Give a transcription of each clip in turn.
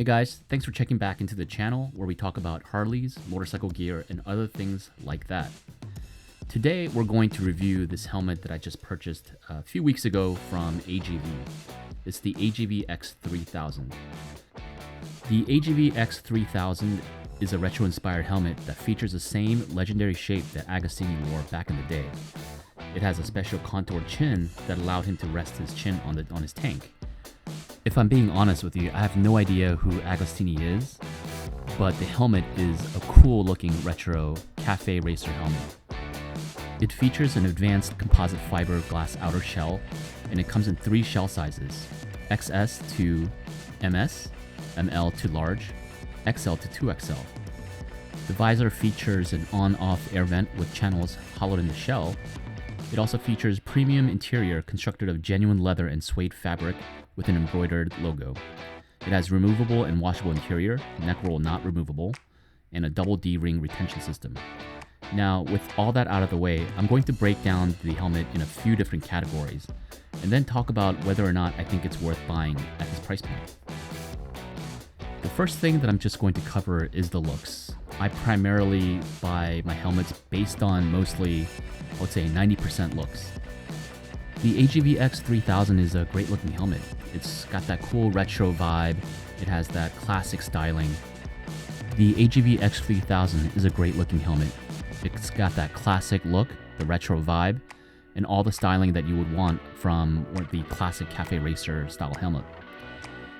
guys, thanks for checking back into the channel where we talk about Harleys, motorcycle gear, and other things like that. Today we're going to review this helmet that I just purchased a few weeks ago from AGV. It's the AGV X3000. The AGV X3000 is a retro-inspired helmet that features the same legendary shape that Agostini wore back in the day. It has a special contoured chin that allowed him to rest his chin on his tank. If I'm being honest with you, I have no idea who Agostini is, but the helmet is a cool looking retro cafe racer helmet. It features an advanced composite fiberglass outer shell, and it comes in 3 shell sizes: XS to MS, ML to large, XL to 2XL. The visor features an on-off air vent with channels hollowed in the shell. It also features premium interior constructed of genuine leather and suede fabric with an embroidered logo. It has removable and washable interior, neck roll not removable, and a double D-ring retention system. Now, with all that out of the way, I'm going to break down the helmet in a few different categories, and then talk about whether or not I think it's worth buying at this price point. The first thing that I'm just going to cover is the looks. I primarily buy my helmets based on mostly, I would say 90% looks. The AGV X3000 is a great looking helmet. It's got that cool retro vibe. It has that classic styling. The AGV X3000 is a great looking helmet. It's got that classic look, the retro vibe, and all the styling that you would want from the classic cafe racer style helmet.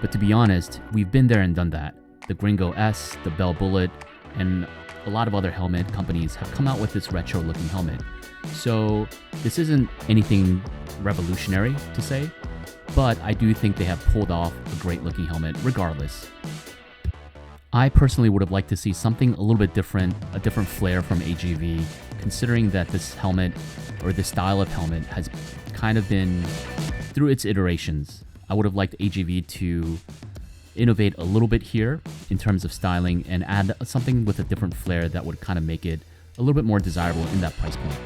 But to be honest, we've been there and done that. The Gringo S, the Bell Bullet, and a lot of other helmet companies have come out with this retro looking helmet. So this isn't anything revolutionary to say, but I do think they have pulled off a great looking helmet regardless. I personally would have liked to see something a little bit different, a different flair from AGV, considering that this helmet, or this style of helmet, has kind of been through its iterations. I would have liked AGV to innovate a little bit here in terms of styling and add something with a different flair that would kind of make it a little bit more desirable in that price point.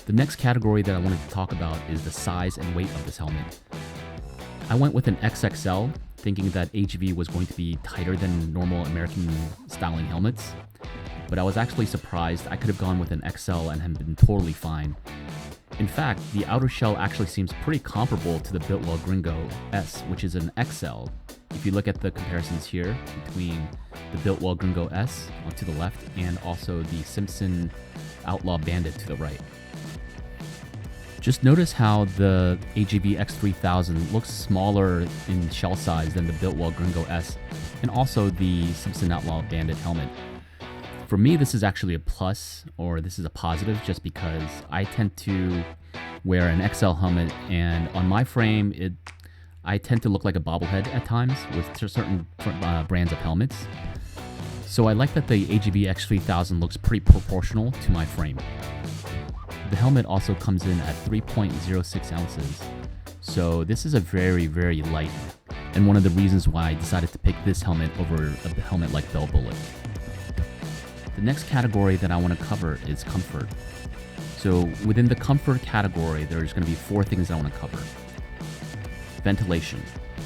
The next category that I wanted to talk about is the size and weight of this helmet. I went with an XXL, thinking that AGV was going to be tighter than normal American styling helmets, but I was actually surprised. I could have gone with an XL and have been totally fine. In fact, the outer shell actually seems pretty comparable to the Biltwell Gringo S, which is an XL. If you look at the comparisons here between the Biltwell Gringo S to the left and also the Simpson Outlaw Bandit to the right. Just notice how the AGV X3000 looks smaller in shell size than the Biltwell Gringo S and also the Simpson Outlaw Bandit helmet. For me, this is actually a plus, or this is a positive, just because I tend to wear an XL helmet, and on my frame, I tend to look like a bobblehead at times with certain brands of helmets. So I like that the AGV X3000 looks pretty proportional to my frame. The helmet also comes in at 3.06 ounces, so this is a very, very light, and one of the reasons why I decided to pick this helmet over a helmet like Bell Bullet. The next category that I want to cover is comfort. So within the comfort category, there's going to be 4 things I want to cover. Ventilation.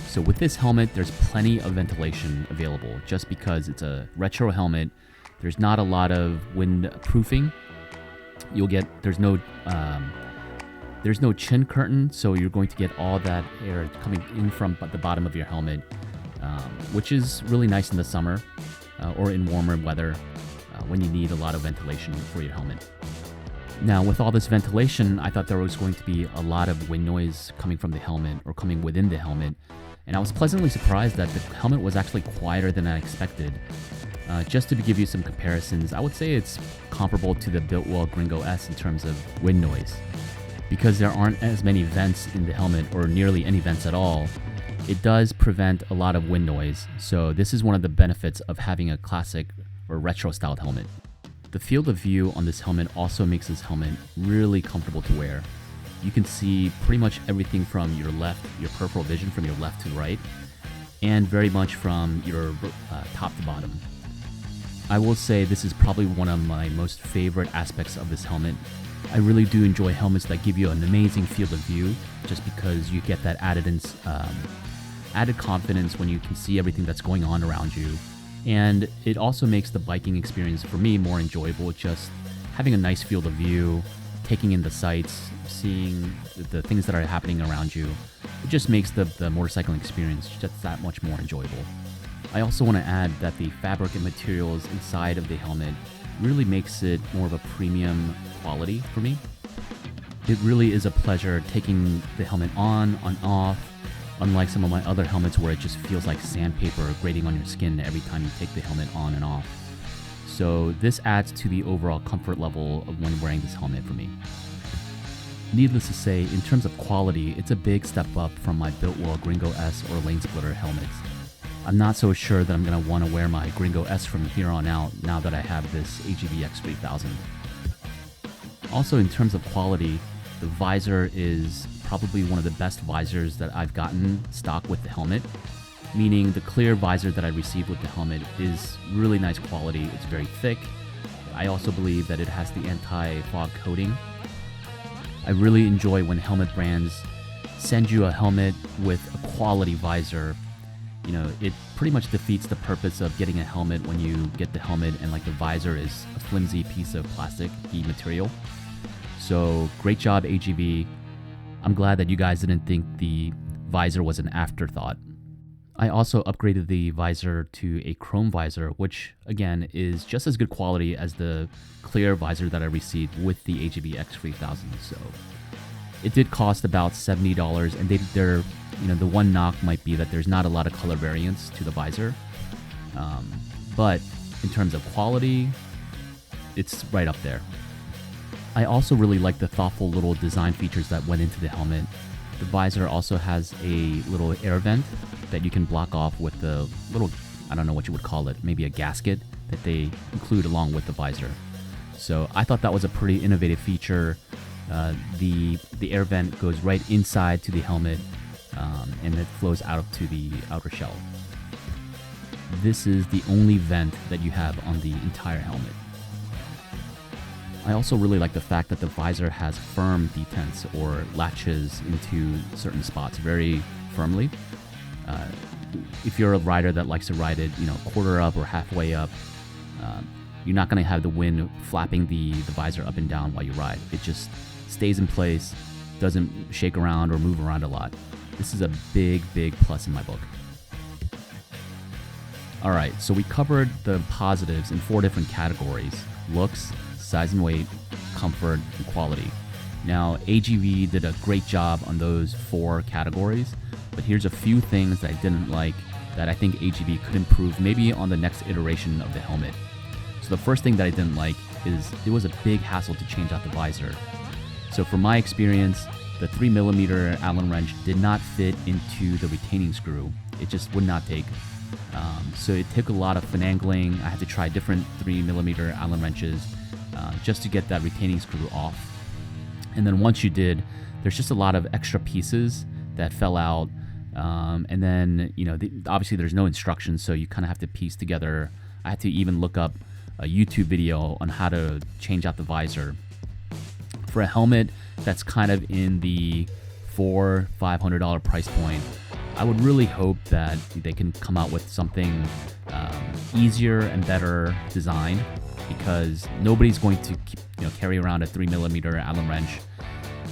So with this helmet, there's plenty of ventilation available just because it's a retro helmet. There's not a lot of wind proofing. There's no chin curtain, so you're going to get all that air coming in from the bottom of your helmet, which is really nice in the summer or in warmer weather when you need a lot of ventilation for your helmet. Now, with all this ventilation, I thought there was going to be a lot of wind noise coming from the helmet or coming within the helmet, and I was pleasantly surprised that the helmet was actually quieter than I expected. Just to give you some comparisons, I would say it's comparable to the Biltwell Gringo S in terms of wind noise. Because there aren't as many vents in the helmet, or nearly any vents at all, it does prevent a lot of wind noise, so this is one of the benefits of having a classic or retro styled helmet. The field of view on this helmet also makes this helmet really comfortable to wear. You can see pretty much everything from your peripheral vision from your left to right, and very much from your top to bottom. I will say this is probably one of my most favorite aspects of this helmet. I really do enjoy helmets that give you an amazing field of view, just because you get that added added confidence when you can see everything that's going on around you. And it also makes the biking experience for me more enjoyable, just having a nice field of view, taking in the sights, seeing the things that are happening around you. It just makes the motorcycling experience just that much more enjoyable. I also want to add that the fabric and materials inside of the helmet really makes it more of a premium quality for me. It really is a pleasure taking the helmet on off, unlike some of my other helmets where it just feels like sandpaper grating on your skin every time you take the helmet on and off. So this adds to the overall comfort level of when wearing this helmet for me. Needless to say, in terms of quality, it's a big step up from my Biltwell Gringo S or Lane Splitter helmets. I'm not so sure that I'm going to want to wear my Gringo S from here on out now that I have this AGV X3000. Also, in terms of quality, the visor is probably one of the best visors that I've gotten stock with the helmet, meaning the clear visor that I received with the helmet is really nice quality. It's very thick. I also believe that it has the anti-fog coating. I really enjoy when helmet brands send you a helmet with a quality visor. You know, it pretty much defeats the purpose of getting a helmet when you get the helmet and like the visor is a flimsy piece of plastic-y material. So great job, AGV. I'm glad that you guys didn't think the visor was an afterthought. I also upgraded the visor to a chrome visor, which again is just as good quality as the clear visor that I received with the AGV X3000. So it did cost about $70, and they're the one knock might be that there's not a lot of color variance to the visor, but in terms of quality, it's right up there. I also really like the thoughtful little design features that went into the helmet. The visor also has a little air vent that you can block off with the little, I don't know what you would call it, maybe a gasket that they include along with the visor. So I thought that was a pretty innovative feature. The air vent goes right inside to the helmet, and it flows out to the outer shell. This is the only vent that you have on the entire helmet. I also really like the fact that the visor has firm detents or latches into certain spots very firmly. If you're a rider that likes to ride it, quarter up or halfway up, you're not going to have the wind flapping the visor up and down while you ride. It just stays in place, doesn't shake around or move around a lot. This is a big, big plus in my book. All right, so we covered the positives in 4 different categories: looks, size and weight, comfort, and quality. Now, AGV did a great job on those 4 categories, but here's a few things that I didn't like that I think AGV could improve maybe on the next iteration of the helmet. So the first thing that I didn't like is it was a big hassle to change out the visor. So from my experience, the 3mm Allen wrench did not fit into the retaining screw. It just would not take. So it took a lot of finagling. I had to try different 3mm Allen wrenches just to get that retaining screw off. And then once you did, there's just a lot of extra pieces that fell out. And then, obviously there's no instructions, so you kind of have to piece together. I had to even look up a YouTube video on how to change out the visor. For a helmet that's kind of in the $400-500 price point, I would really hope that they can come out with something easier and better design, because nobody's going to carry around a 3mm Allen wrench.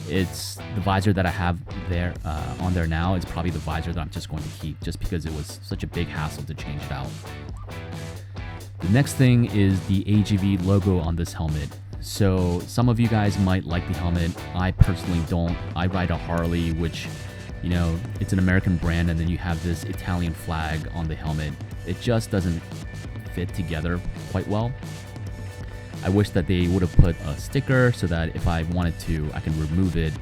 It's the visor that I have there on there now is probably the visor that I'm just going to keep, just because it was such a big hassle to change it out. The next thing is the AGV logo on this helmet. So some of you guys might like the helmet. I personally don't. I ride a Harley, which, it's an American brand, and then you have this Italian flag on the helmet. It just doesn't fit together quite well. I wish that they would have put a sticker so that if I wanted to, I can remove it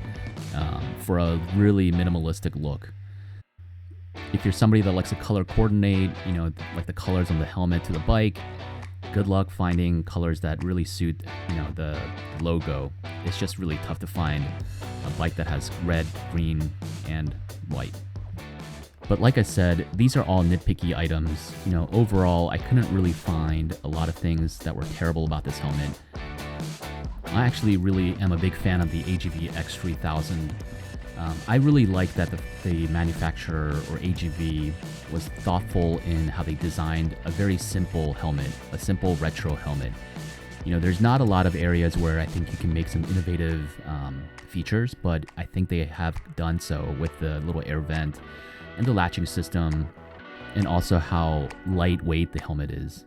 for a really minimalistic look. If you're somebody that likes to color coordinate, like the colors on the helmet to the bike, good luck finding colors that really suit, the logo. It's just really tough to find a bike that has red, green, and white. But like I said, these are all nitpicky items. Overall, I couldn't really find a lot of things that were terrible about this helmet. I actually really am a big fan of the AGV X3000. I really like that the manufacturer, or AGV, was thoughtful in how they designed a very simple helmet, a simple retro helmet. You know, there's not a lot of areas where I think you can make some innovative features, but I think they have done so with the little air vent and the latching system, and also how lightweight the helmet is.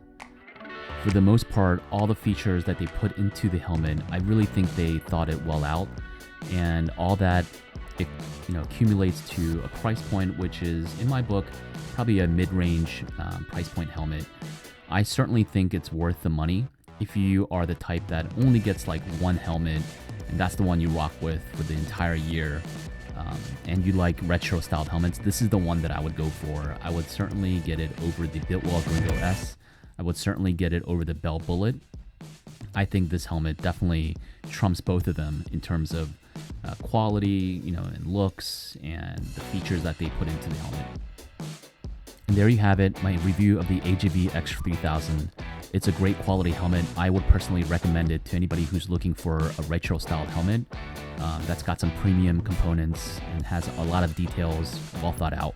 For the most part, all the features that they put into the helmet, I really think they thought it well out, and all that it accumulates to a price point which is, in my book, probably a mid-range price point helmet. I certainly think it's worth the money if you are the type that only gets like one helmet and that's the one you rock with for the entire year, and you like retro styled helmets. This is the one that I would go for. I would certainly get it over the Biltwell Gringo S. I would certainly get it over the Bell Bullet. I think this helmet definitely trumps both of them in terms of quality, and looks, and the features that they put into the helmet. And there you have it, my review of the AGV X3000. It's a great quality helmet. I would personally recommend it to anybody who's looking for a retro styled helmet that's got some premium components and has a lot of details, well thought out.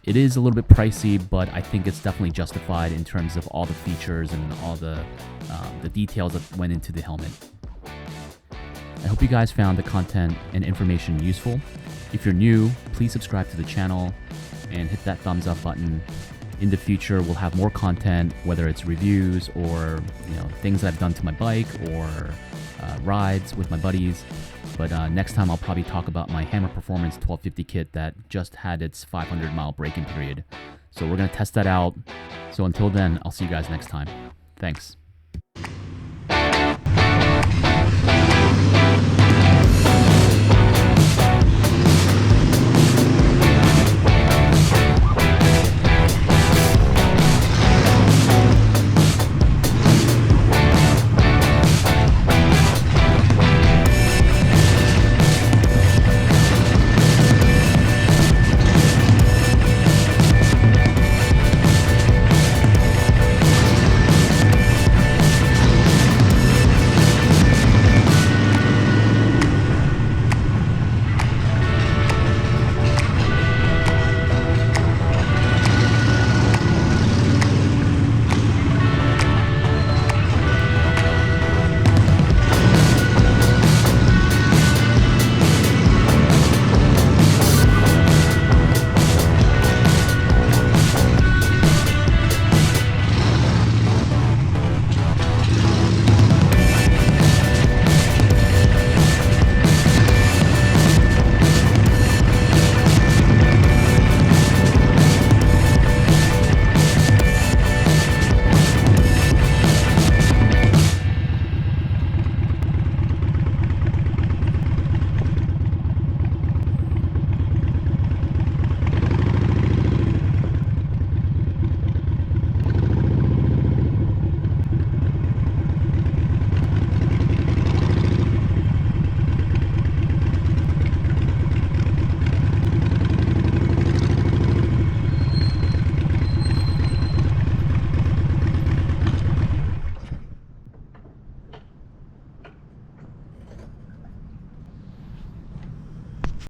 It is a little bit pricey, but I think it's definitely justified in terms of all the features and all the details that went into the helmet. I hope you guys found the content and information useful. If you're new, please subscribe to the channel and hit that thumbs up button. In the future, we'll have more content, whether it's reviews or things I've done to my bike or rides with my buddies. But next time I'll probably talk about my Hammer Performance 1250 kit that just had its 500-mile braking period. So we're going to test that out. So until then, I'll see you guys next time. Thanks.